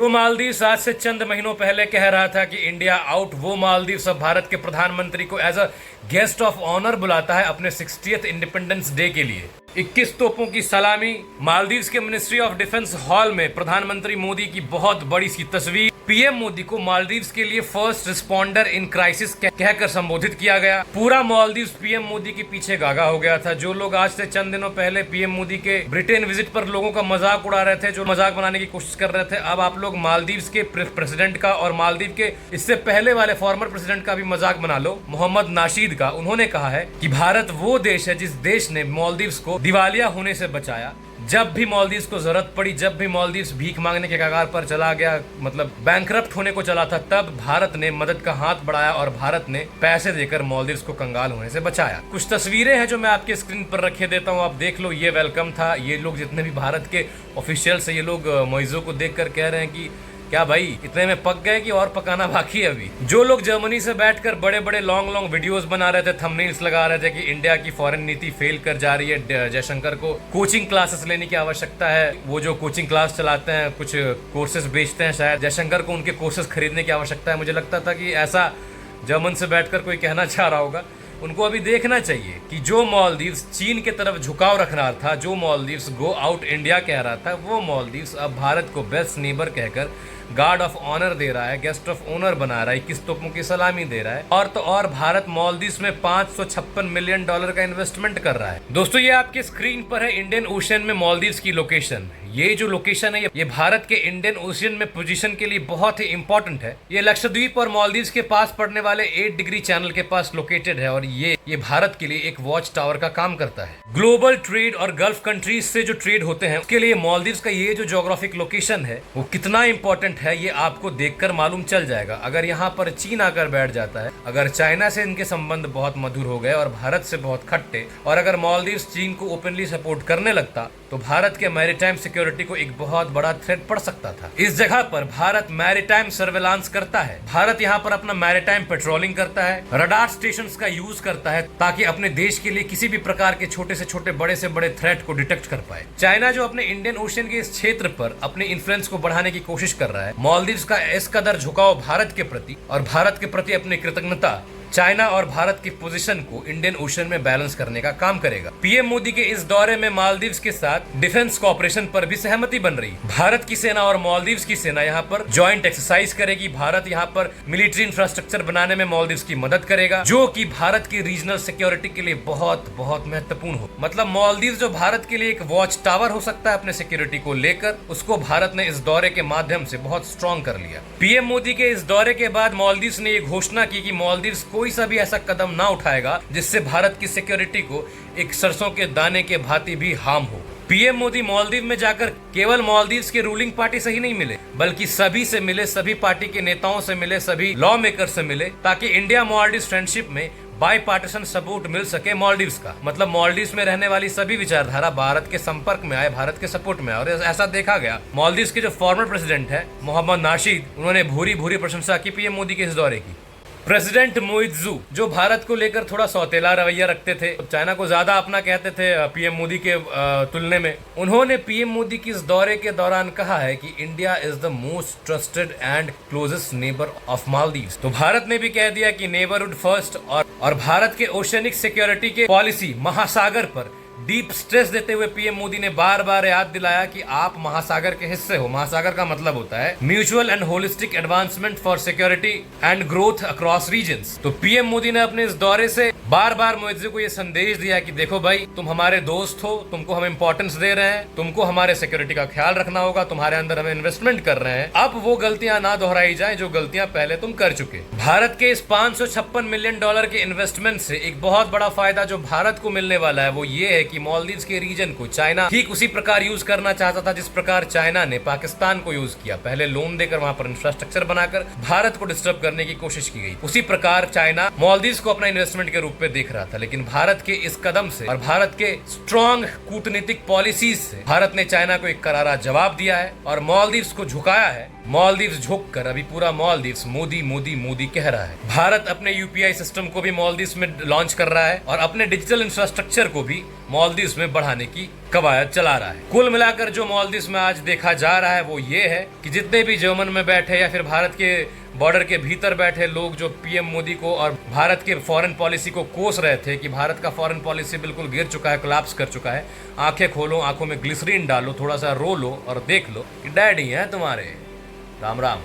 वो मालदीव्स आज से चंद महीनों पहले कह रहा था कि इंडिया आउट। वो मालदीव्स अब भारत के प्रधानमंत्री को as a guest of honour बुलाता है अपने 60th इंडिपेंडेंस डे के लिए। 21 तोपों की सलामी। मालदीव्स के मिनिस्ट्री ऑफ डिफेंस हॉल में प्रधानमंत्री मोदी की बहुत बड़ी सी तस्वीर। पीएम मोदी को मालदीव्स के लिए फर्स्ट रिस्पॉन्डर इन क्राइसिस कहकर संबोधित किया गया। पूरा मालदीव्स पीएम मोदी के पीछे गागा हो गया था। जो लोग आज से चंद दिनों पहले पीएम मोदी के ब्रिटेन विजिट पर लोगों का मजाक उड़ा रहे थे, जो मजाक बनाने की कोशिश कर रहे थे, अब आप लोग मालदीव्स के प्रेसिडेंट का और मालदीव के इससे पहले वाले फॉर्मर प्रेसिडेंट का भी मजाक बना लो, मोहम्मद नाशीद का। उन्होंने कहा है कि भारत वो देश है जिस देश ने मालदीव्स को दिवालिया होने से बचाया। जब भी मालदीव्स को जरूरत पड़ी, जब भी मालदीव्स भीख मांगने के कगार पर चला गया, मतलब बैंकरप्ट होने को चला था, तब भारत ने मदद का हाथ बढ़ाया और भारत ने पैसे देकर मालदीव्स को कंगाल होने से बचाया। कुछ तस्वीरें हैं जो मैं आपके स्क्रीन पर रखे देता हूं, आप देख लो। ये वेलकम था। ये लोग जितने भी भारत के ऑफिशियल्स है, ये लोग मोइजो को देखकर कह रहे हैं कि क्या भाई इतने में पक गए कि और पकाना बाकी है अभी। जो लोग जर्मनी से बैठकर बड़े बड़े लॉन्ग वीडियोस बना रहे थे, थंबनेल्स लगा रहे थे कि इंडिया की फॉरेन नीति फेल कर जा रही है, जयशंकर को कोचिंग क्लासेस लेने की आवश्यकता है। वो जो कोचिंग क्लास चलाते हैं, कुछ कोर्सेज बेचते हैं, शायद जयशंकर को उनके कोर्सेज खरीदने की आवश्यकता है। मुझे लगता था कि ऐसा जर्मन से बैठकर कोई कहना चाह रहा होगा। उनको अभी देखना चाहिए कि जो मालदीव्स चीन के तरफ झुकाव रख रहा था, जो मालदीव्स गो आउट इंडिया कह रहा था, वो मालदीव्स अब भारत को बेस्ट नेबर कहकर गार्ड ऑफ ऑनर दे रहा है, गेस्ट ऑफ ऑनर बना रहा है, 21 तोपों की सलामी दे रहा है। और तो और भारत मालदीव्स में $556 मिलियन का इन्वेस्टमेंट कर रहा है। दोस्तों, ये आपके स्क्रीन पर है इंडियन ओशन में मालदीव्स की लोकेशन। ये जो लोकेशन है, ये भारत के इंडियन ओशियन में पोजीशन के लिए बहुत ही इंपॉर्टेंट है। ये लक्षद्वीप और मालदीव्स के पास पड़ने वाले 8 डिग्री चैनल के पास लोकेटेड है और ये भारत के लिए एक वॉच टावर का काम करता है। ग्लोबल ट्रेड और गल्फ कंट्रीज से जो ट्रेड होते हैं, उसके लिए मालदीव्स का ये जो ज्योग्राफिक लोकेशन है वो कितना इंपॉर्टेंट है, ये आपको देखकर मालूम चल जाएगा। अगर यहाँ पर चीन आकर बैठ जाता है, अगर चाइना से इनके संबंध बहुत मधुर हो गए और भारत से बहुत खट्टे, और अगर मालदीव्स चीन को ओपनली सपोर्ट करने लगता, तो भारत के मैरीटाइम सिक्योरिटी को एक बहुत बड़ा थ्रेट पड़ सकता था। इस जगह पर भारत मैरीटाइम सर्वेलांस करता है। भारत यहाँ पर अपना मैरीटाइम पेट्रोलिंग करता है, रडार स्टेशंस का यूज करता है, ताकि अपने देश के लिए किसी भी प्रकार के छोटे से छोटे, बड़े से बड़े थ्रेट को डिटेक्ट कर पाए। चाइना जो अपने इंडियन ओशन के इस क्षेत्र पर अपने इन्फ्लुएंस को बढ़ाने की कोशिश कर रहा है, मालदीव्स का इस कदर झुकाव भारत के प्रति और भारत के प्रति अपनी कृतज्ञता चाइना और भारत की पोजीशन को इंडियन ओशन में बैलेंस करने का काम करेगा। पीएम मोदी के इस दौरे में मालदीव्स के साथ डिफेंस कॉपरेशन पर भी सहमति बन रही। भारत की सेना और मालदीव्स की सेना यहाँ पर जॉइंट एक्सरसाइज करेगी। भारत यहाँ पर मिलिट्री इंफ्रास्ट्रक्चर बनाने में मालदीव्स की मदद करेगा, जो कि भारत की रीजनल सिक्योरिटी के लिए बहुत बहुत महत्वपूर्ण हो। मतलब मालदीव्स जो भारत के लिए एक वॉच टावर हो सकता है अपने सिक्योरिटी को लेकर, उसको भारत ने इस दौरे के माध्यम से बहुत स्ट्रॉन्ग कर लिया। पीएम मोदी के इस दौरे के बाद मालदीव्स ने ये घोषणा की कि मालदीव्स कोई सा भी ऐसा कदम ना उठाएगा जिससे भारत की सिक्योरिटी को एक सरसों के दाने के भांति भी हार्म हो। पीएम मोदी मालदीव में जाकर केवल मालदीव्स के रूलिंग पार्टी से ही नहीं मिले, बल्कि सभी से मिले, सभी पार्टी के नेताओं से मिले, सभी लॉ मेकर से मिले, ताकि इंडिया मालदीव्स फ्रेंडशिप में बाई पार्टीशन सपोर्ट मिल सके मालदीव्स का। मतलब मालदीव्स में रहने वाली सभी विचारधारा भारत के संपर्क में आए, भारत के सपोर्ट में आए, और ऐसा देखा गया। मालदीव्स के जो फॉर्मर प्रेसिडेंट है मोहम्मद नाशीद, उन्होंने भूरी भूरी प्रशंसा की पीएम मोदी के इस दौरे की। प्रेसिडेंट मोइत्जू, जो भारत को लेकर थोड़ा सौतेला रवैया रखते थे, चाइना को ज्यादा अपना कहते थे पीएम मोदी के तुलने में, उन्होंने पीएम मोदी की इस दौरे के दौरान कहा है कि India is the most trusted and closest neighbour of Maldives. तो भारत ने भी कह दिया कि नेबरहुड फर्स्ट, और भारत के ओशनिक सिक्योरिटी के पॉलिसी महासागर पर डीप स्ट्रेस देते हुए पीएम मोदी ने बार बार याद दिलाया कि आप महासागर के हिस्से हो। महासागर का मतलब होता है mutual and holistic advancement for security and growth across regions. तो पीएम मोदी ने अपने इस दौरे से बार बार मोइत्जू को यह संदेश दिया कि देखो भाई, तुम हमारे दोस्त हो, तुमको हम इंपॉर्टेंस दे रहे हैं, तुमको हमारे सिक्योरिटी का ख्याल रखना होगा, तुम्हारे अंदर हम इन्वेस्टमेंट कर रहे हैं, अब वो गलतियां ना दोहराई जाए जो गलतियां पहले तुम कर चुके। भारत के इस $556 मिलियन के इन्वेस्टमेंट से एक बहुत बड़ा फायदा जो भारत को मिलने वाला है वो ये है कि मालदीव्स के रीजन को चाइना ठीक उसी प्रकार यूज करना चाहता था जिस प्रकार चाइना ने पाकिस्तान को यूज किया। पहले लोन देकर वहां पर इंफ्रास्ट्रक्चर बनाकर भारत को डिस्टर्ब करने की कोशिश की गई। उसी प्रकार चाइना मालदीव्स को अपना इन्वेस्टमेंट के रूप में देख रहा था, लेकिन भारत के इस कदम से और भारत के स्ट्रॉन्ग कूटनीतिक पॉलिसीज से भारत ने चाइना को एक करारा जवाब दिया है और मालदीव्स को झुकाया है। मालदीव्स झुककर अभी पूरा मालदीव्स मोदी मोदी मोदी कह रहा है। भारत अपने यूपीआई सिस्टम को भी मालदीव्स में लॉन्च कर रहा है और अपने डिजिटल इंफ्रास्ट्रक्चर को भी मालदीव्स में बढ़ाने की कवायद चला रहा है। कुल मिलाकर जो मालदीव्स में आज देखा जा रहा है वो ये है कि जितने भी जर्मन में बैठे या फिर भारत के बॉर्डर के भीतर बैठे लोग जो पीएम मोदी को और भारत के फॉरेन पॉलिसी को कोस रहे थे कि भारत का फॉरेन पॉलिसी बिल्कुल गिर चुका है, कोलैप्स कर चुका है, आंखें खोलो, आंखों में ग्लिसरीन डालो, थोड़ा सा रो लो और देख लो कि डैडी हैं तुम्हारे। राम राम।